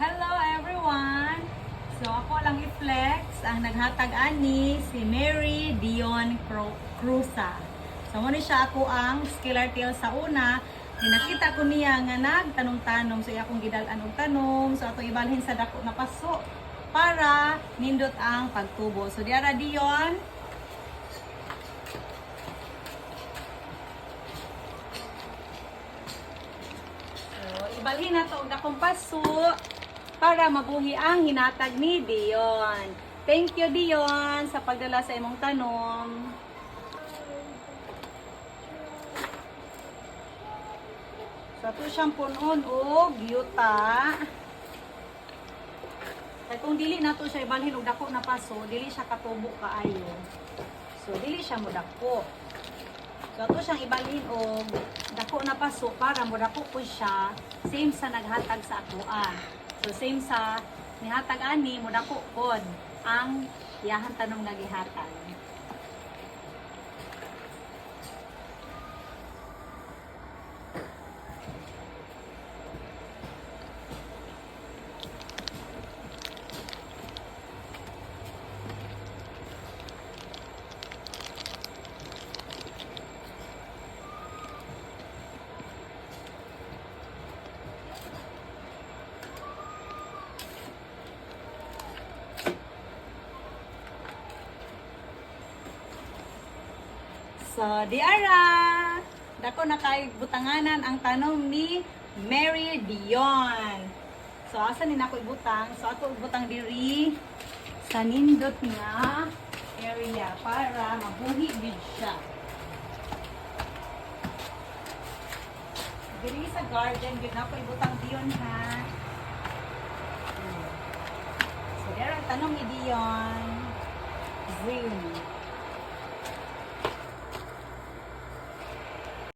Hello everyone! So ako lang i-flex ang naghatag ani si Mary Dion Cruza. So muna siya ako ang scalar tail sa una. Nakita ko niya nga nagtanong-tanong so iya akong gidal-an og tanom. So ato ibalhin sa dako na paso para nindot ang pagtubo. So diara Dion. So ibalhin na to og dakong paso para mabuhi ang hinatag ni Dion. Thank you Dion sa pagdala sa imong tanom. So ito siyang punon o yuta. Kaya kung dili na to siya ibalhin og dako na paso, dili siya katubo kaayo. So dili siya mo dako. So ito siyang ibalhin og dako na paso para mo dako po siya same sa naghatag sa atoa. So same sa nihatag ani mo dako pod ang iyahan tanom nga gihatag. So, diara! Dako na kay butanganan ang tanom ni Mary Dion. So, asa ni nako ibutang? So, ato ibutang diri sa nindot nga area para mabuhi gid siya. Diri sa garden gid nako ibutang Dion ha. So, diara ang tanom ni Dion. Green.